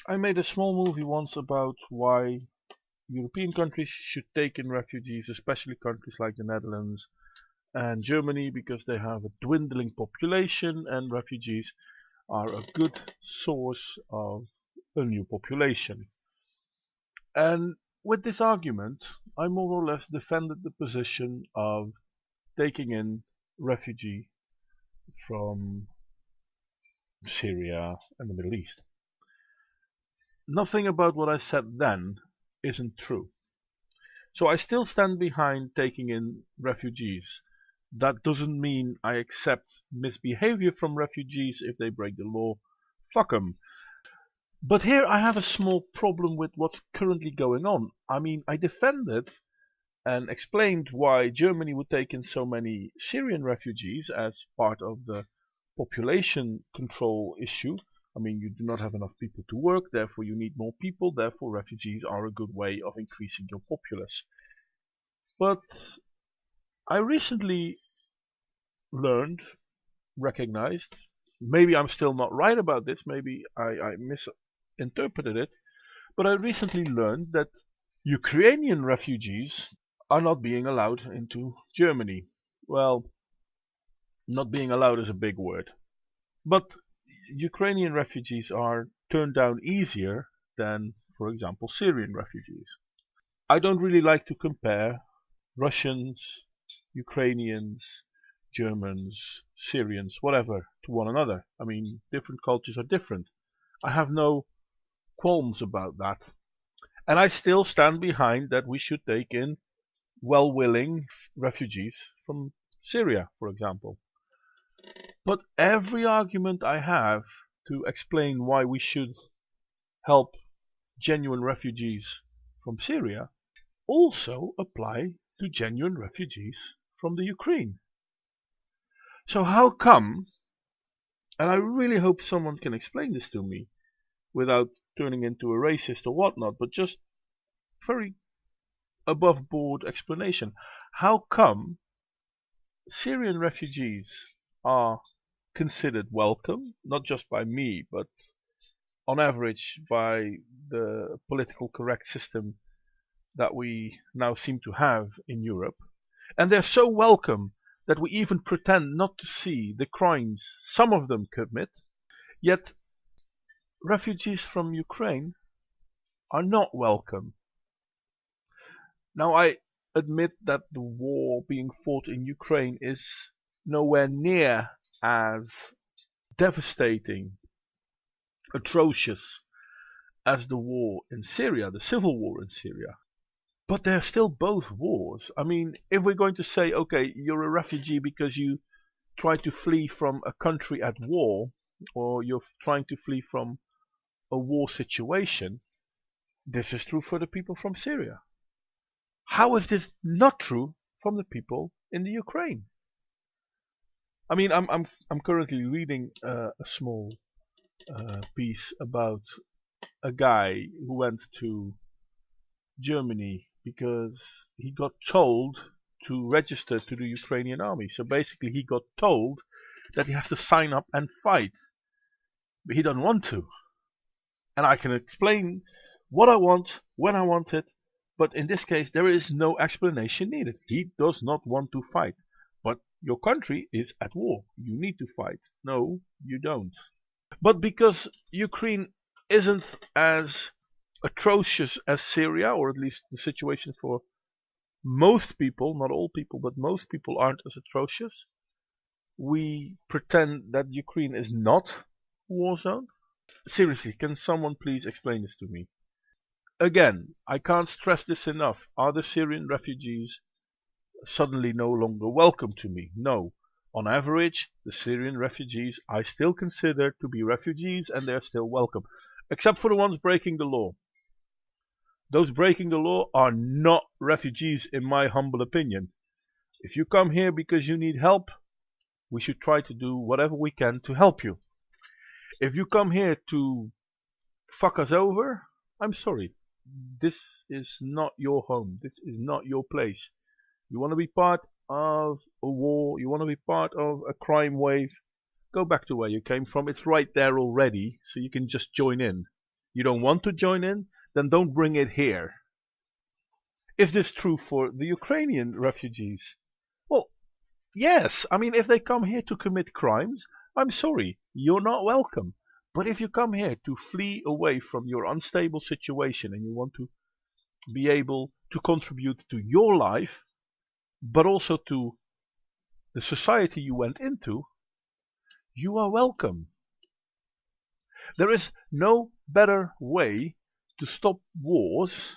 I made a small movie once about why European countries should take in refugees, especially countries like the Netherlands and Germany, because they have a dwindling population and refugees are a good source of a new population. And with this argument, I more or less defended the position of taking in refugee from Syria and the Middle East. Nothing about what I said then isn't true. So I still stand behind taking in refugees. That doesn't mean I accept misbehavior from refugees if they break the law. Fuck them. But here I have a small problem with what's currently going on. I mean, I defended and explained why Germany would take in so many Syrian refugees as part of the population control issue. I mean, you do not have enough people to work, therefore you need more people, therefore refugees are a good way of increasing your populace. But I recently learned, recognized, maybe I'm still not right about this, maybe I misinterpreted it, but I recently learned that Ukrainian refugees are not being allowed into Germany. Well, not being allowed is a big word. But Ukrainian refugees are turned down easier than, for example, Syrian refugees. I don't really like to compare Russians, Ukrainians, Germans, Syrians, whatever, to one another. I mean, different cultures are different. I have no qualms about that. And I still stand behind that we should take in well-willing refugees from Syria, for example. But every argument I have to explain why we should help genuine refugees from Syria also apply to genuine refugees from the Ukraine. So how come, and I really hope someone can explain this to me without turning into a racist or whatnot, but just very above board explanation. How come Syrian refugees are considered welcome, not just by me, but on average by the political correct system that we now seem to have in Europe. And they're so welcome that we even pretend not to see the crimes some of them commit. Yet refugees from Ukraine are not welcome. Now I admit that the war being fought in Ukraine is nowhere near as devastating, atrocious as the war in Syria, the civil war in Syria. But they're still both wars. I mean, if we're going to say, okay, you're a refugee because you try to flee from a country at war, or you're trying to flee from a war situation, this is true for the people from Syria. How is this not true from the people in the Ukraine? I mean, I'm currently reading a small piece about a guy who went to Germany because he got told to register to the Ukrainian army. So basically, he got told that he has to sign up and fight, but he doesn't want to. And I can explain what I want, when I want it, but in this case, there is no explanation needed. He does not want to fight. But your country is at war. You need to fight. No, you don't. But because Ukraine isn't as atrocious as Syria, or at least the situation for most people, not all people, but most people aren't as atrocious, we pretend that Ukraine is not a war zone. Seriously, can someone please explain this to me? Again, I can't stress this enough. Are the Syrian refugees suddenly no longer welcome to me? No. On average, the Syrian refugees I still consider to be refugees and they're still welcome. Except for the ones breaking the law. Those breaking the law are not refugees in my humble opinion. If you come here because you need help, we should try to do whatever we can to help you. If you come here to fuck us over, I'm sorry. This is not your home. This is not your place. You want to be part of a war, you want to be part of a crime wave, go back to where you came from. It's right there already, so you can just join in. You don't want to join in? Then don't bring it here. Is this true for the Ukrainian refugees? Well, yes. I mean, if they come here to commit crimes, I'm sorry, you're not welcome. But if you come here to flee away from your unstable situation and you want to be able to contribute to your life, but also to the society you went into, you are welcome. There is no better way to stop wars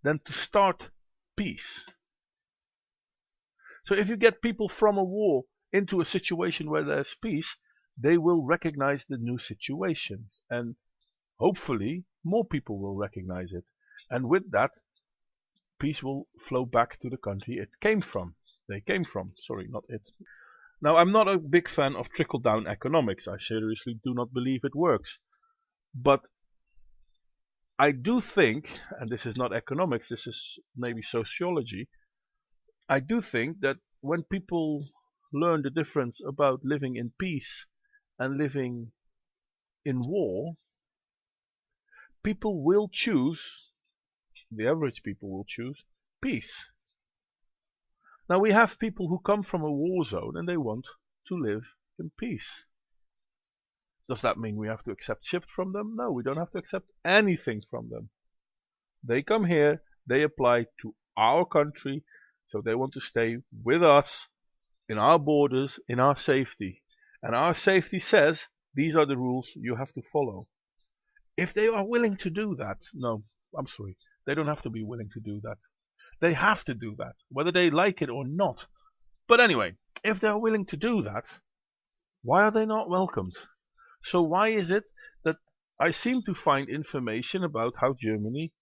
than to start peace. So if you get people from a war into a situation where there's peace, they will recognize the new situation. And hopefully more people will recognize it. And with that, peace will flow back to the country it came from. They came from. Sorry, not it. Now, I'm not a big fan of trickle-down economics. I seriously do not believe it works. But I do think, and this is not economics, this is maybe sociology, I do think that when people learn the difference about living in peace and living in war, people will choose, the average people will choose, peace. Now we have people who come from a war zone and they want to live in peace. Does that mean we have to accept shit from them? No, we don't have to accept anything from them. They come here, they apply to our country, so they want to stay with us, in our borders, in our safety. And our safety says, these are the rules you have to follow. If they are willing to do that, no, I'm sorry, they don't have to be willing to do that. They have to do that, whether they like it or not. But anyway, if they're willing to do that, why are they not welcomed? So why is it that I seem to find information about how Germany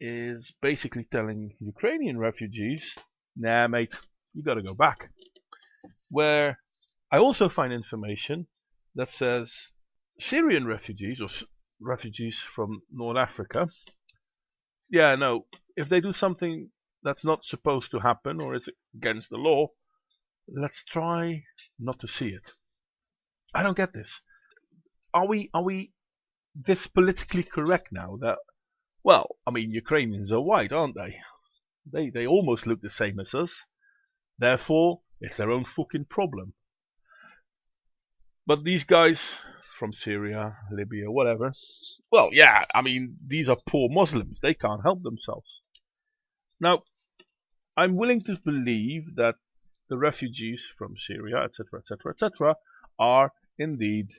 is basically telling Ukrainian refugees, nah mate, you gotta go back. Where I also find information that says Syrian refugees or refugees from North Africa, yeah, no, if they do something that's not supposed to happen or it's against the law, let's try not to see it. I don't get this. Are we this politically correct now that, well, I mean, Ukrainians are white, aren't they? They almost look the same as us. Therefore, it's their own fucking problem. But these guys from Syria, Libya, whatever, well, yeah, I mean, these are poor Muslims. They can't help themselves. Now, I'm willing to believe that the refugees from Syria, etc., etc., etc., are indeed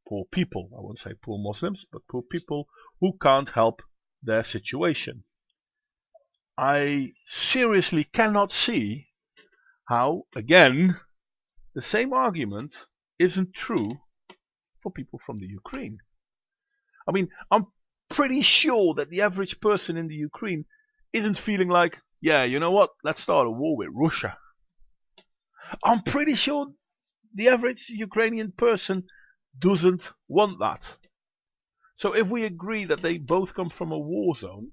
poor people. I won't say poor Muslims, but poor people who can't help their situation. I seriously cannot see how, again, the same argument isn't true for people from the Ukraine. I mean, I'm pretty sure that the average person in the Ukraine isn't feeling like, yeah, you know what, let's start a war with Russia. I'm pretty sure the average Ukrainian person doesn't want that. So if we agree that they both come from a war zone,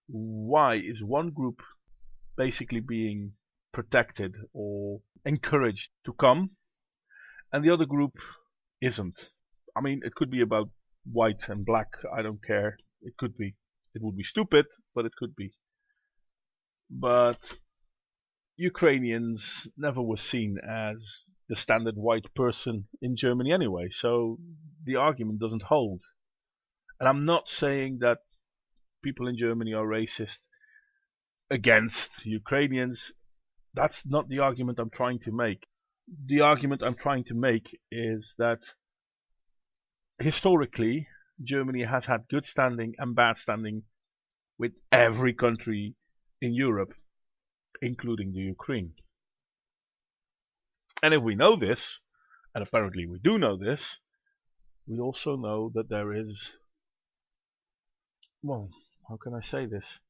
why is one group basically being protected or encouraged to come and the other group isn't? I mean, it could be about white and black, I don't care. It could be. It would be stupid, but it could be. But Ukrainians never were seen as the standard white person in Germany anyway, so the argument doesn't hold. And I'm not saying that people in Germany are racist against Ukrainians. That's not the argument I'm trying to make. The argument I'm trying to make is that historically, Germany has had good standing and bad standing with every country in Europe, including the Ukraine. And if we know this, and apparently we do know this, we also know that there is, well, how can I say this?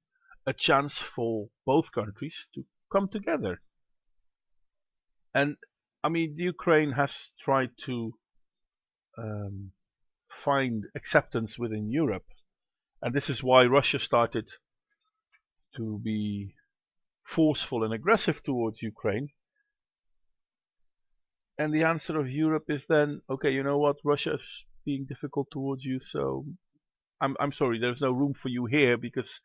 A chance for both countries to come together. And I mean, the Ukraine has tried to find acceptance within Europe. And this is why Russia started to be forceful and aggressive towards Ukraine. And the answer of Europe is then, okay, you know what, Russia being difficult towards you, so I'm sorry, there's no room for you here because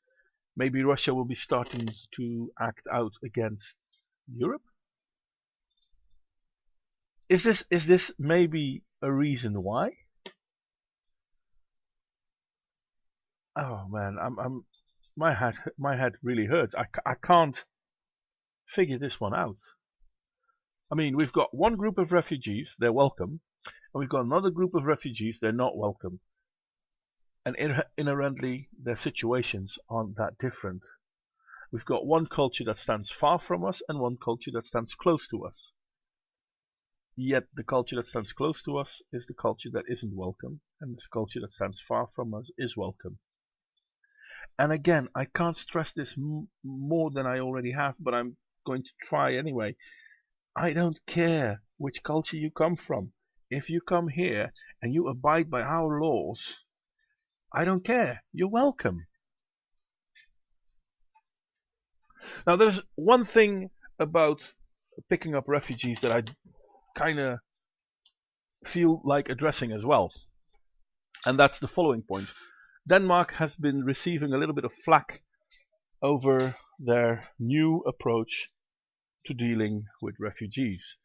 maybe Russia will be starting to act out against Europe. Is this maybe a reason why? Oh man, I'm my head really hurts. I can't figure this one out. I mean, we've got one group of refugees, they're welcome, and we've got another group of refugees, they're not welcome. And inherently, their situations aren't that different. We've got one culture that stands far from us and one culture that stands close to us. Yet the culture that stands close to us is the culture that isn't welcome, and the culture that stands far from us is welcome. And again, I can't stress this more than I already have, but I'm going to try anyway. I don't care which culture you come from. If you come here and you abide by our laws, I don't care. You're welcome. Now, there's one thing about picking up refugees that I kind of feel like addressing as well. And that's the following point. Denmark has been receiving a little bit of flack over their new approach to dealing with refugees.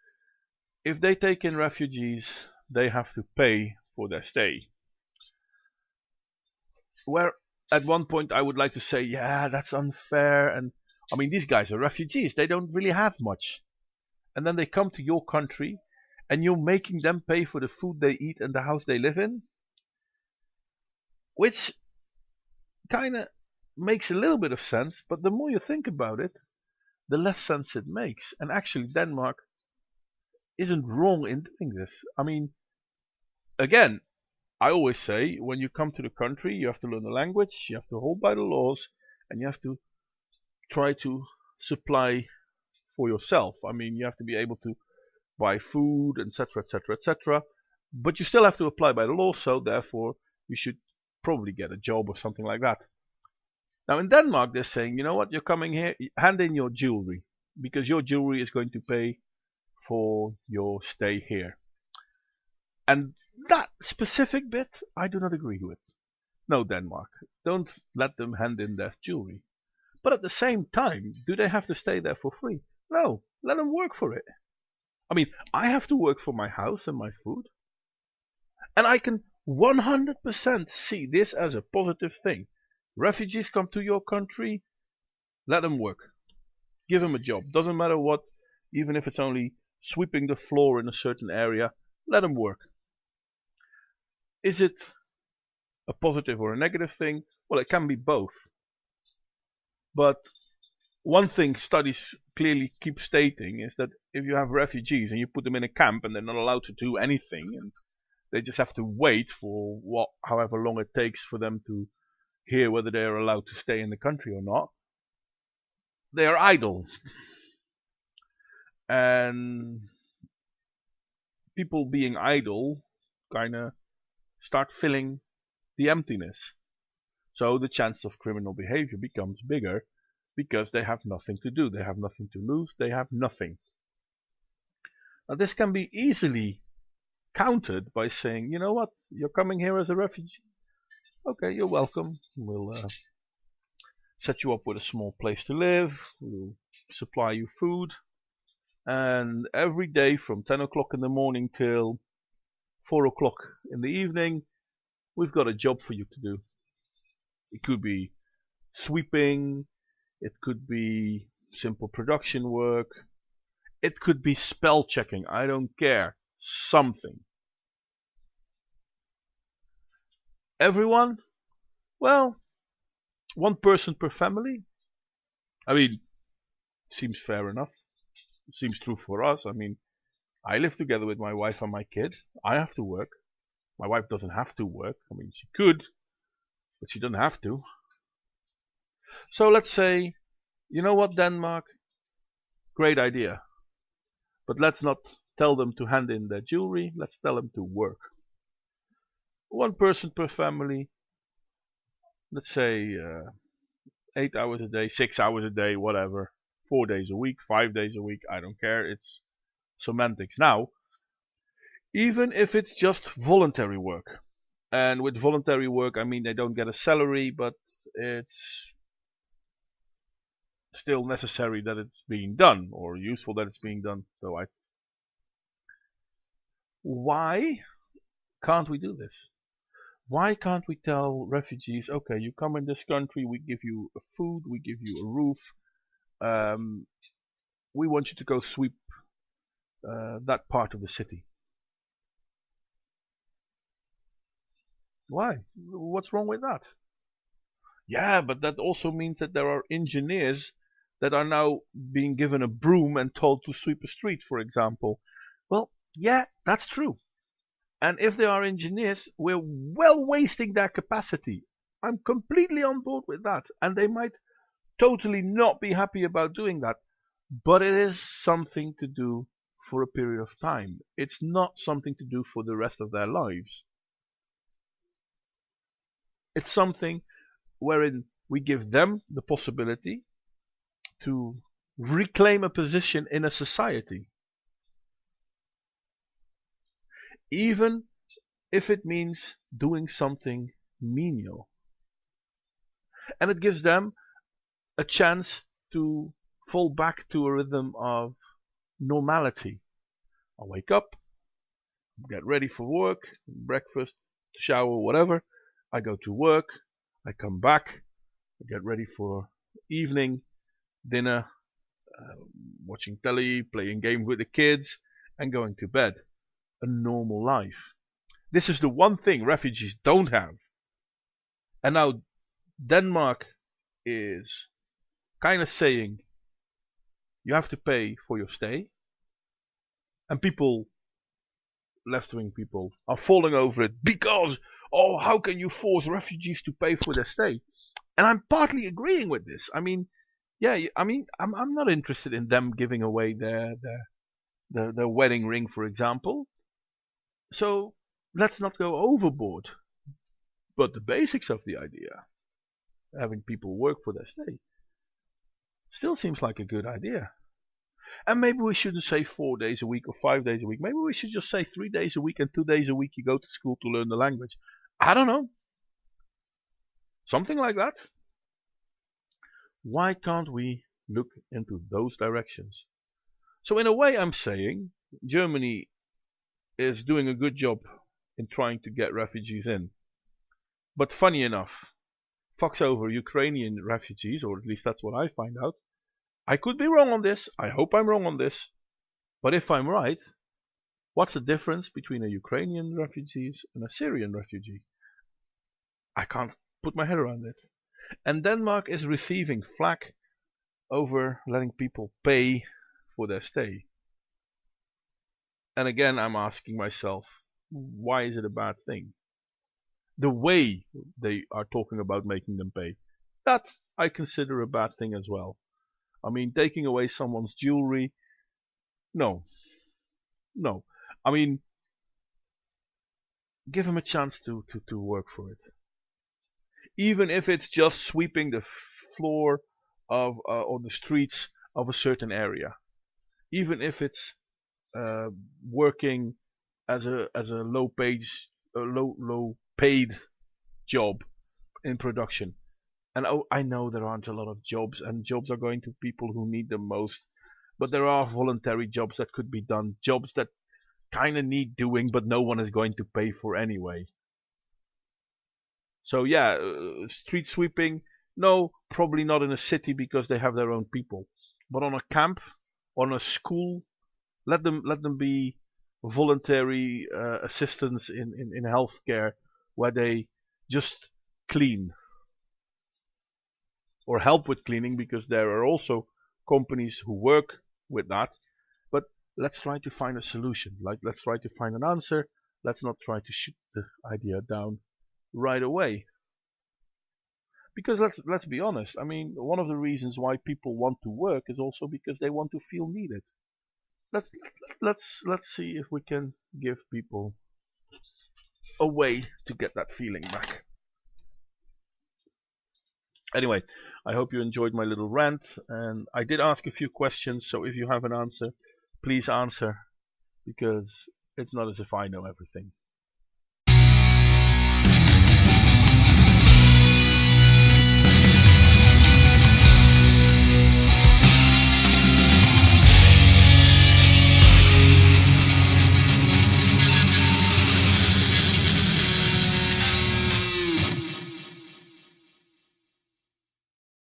If they take in refugees, they have to pay for their stay. Where at one point I would like to say, yeah, that's unfair. And I mean, these guys are refugees. They don't really have much. And then they come to your country and you're making them pay for the food they eat and the house they live in. Which kind of makes a little bit of sense. But the more you think about it, the less sense it makes. And actually, Denmark isn't wrong in doing this. I mean, again, I always say when you come to the country, you have to learn the language, you have to hold by the laws, and you have to try to supply for yourself. I mean, you have to be able to buy food, etc., etc., etc. But you still have to apply by the law, so therefore you should probably get a job or something like that. Now in Denmark, they're saying, you know what, you're coming here, hand in your jewelry, because your jewelry is going to pay for your stay here. And that specific bit, I do not agree with. No, Denmark, don't let them hand in their jewelry. But at the same time, do they have to stay there for free? No, let them work for it. I mean, I have to work for my house and my food. And I can 100% see this as a positive thing. Refugees come to your country, let them work. Give them a job. Doesn't matter what, even if it's only sweeping the floor in a certain area, let them work. Is it a positive or a negative thing? Well, it can be both. But one thing studies clearly keep stating is that if you have refugees and you put them in a camp and they're not allowed to do anything and they just have to wait for however long it takes for them to hear whether they are allowed to stay in the country or not, they are idle. And people being idle kind of start filling the emptiness. So the chance of criminal behavior becomes bigger because they have nothing to do. They have nothing to lose. They have nothing. Now this can be easily countered by saying, you know what, you're coming here as a refugee. Okay, you're welcome. We'll set you up with a small place to live. We'll supply you food. And every day from 10 o'clock in the morning till 4 o'clock in the evening, we've got a job for you to do. It could be sweeping. It could be simple production work. It could be spell checking. I don't care. Something. Everyone? Well, one person per family. I mean, seems fair enough. Seems true for us. I mean, I live together with my wife and my kid. I have to work. My wife doesn't have to work. I mean, she could, but she doesn't have to. So let's say, you know what, Denmark? Great idea. But let's not tell them to hand in their jewelry. Let's tell them to work. One person per family. Let's say 8 hours a day, 6 hours a day, whatever. 4 days a week, 5 days a week. I don't care. It's semantics. Now, even if it's just voluntary work. And with voluntary work, I mean they don't get a salary, but it's still necessary that it's being done, or useful that it's being done. So why can't we do this? Why can't we tell refugees, okay, you come in this country, we give you food, we give you a roof, we want you to go sweep that part of the city. Why? What's wrong with that? Yeah, but that also means that there are engineers that are now being given a broom and told to sweep a street, for example. Well, yeah, that's true. And if they are engineers, we're well wasting their capacity. I'm completely on board with that. And they might totally not be happy about doing that. But it is something to do for a period of time. It's not something to do for the rest of their lives. It's something wherein we give them the possibility to reclaim a position in a society. Even if it means doing something menial. And it gives them a chance to fall back to a rhythm of normality. I wake up, get ready for work, breakfast, shower, whatever. I go to work, I come back, I get ready for evening, dinner, watching telly, playing games with the kids, and going to bed. A normal life. This is the one thing refugees don't have. And now Denmark is kind of saying you have to pay for your stay. And people, left-wing people, are falling over it because, oh, how can you force refugees to pay for their stay? And I'm partly agreeing with this. I mean, yeah, I'm not interested in them giving away their wedding ring, for example. So let's not go overboard. But the basics of the idea, having people work for their stay, still seems like a good idea. And maybe we shouldn't say 4 days a week or 5 days a week. Maybe we should just say 3 days a week and 2 days a week you go to school to learn the language. I don't know. Something like that. Why can't we look into those directions? So in a way I'm saying Germany is doing a good job in trying to get refugees in. But funny enough, fucks over Ukrainian refugees, or at least that's what I find out. I could be wrong on this. I hope I'm wrong on this. But if I'm right, what's the difference between a Ukrainian refugee and a Syrian refugee? I can't put my head around it. And Denmark is receiving flack over letting people pay for their stay. And again, I'm asking myself, why is it a bad thing? The way they are talking about making them pay, that I consider a bad thing as well. I mean, taking away someone's jewelry, no. I mean, give them a chance to work for it. Even if it's just sweeping the floor of or the streets of a certain area. Even if it's working as a low paid job in production. And I know there aren't a lot of jobs, and jobs are going to people who need them most. But there are voluntary jobs that could be done, jobs that kind of need doing, but no one is going to pay for anyway. So yeah, street sweeping, no, probably not in a city because they have their own people. But on a camp, on a school, let them be voluntary assistants in healthcare where they just clean or help with cleaning, because there are also companies who work with that. But let's try to find a solution. Like, let's try to find an answer. Let's not try to shoot the idea down right away. Because let's be honest. I mean, one of the reasons why people want to work is also because they want to feel needed. Let's see if we can give people a way to get that feeling back. Anyway, I hope you enjoyed my little rant, and I did ask a few questions, so if you have an answer, please answer, because it's not as if I know everything.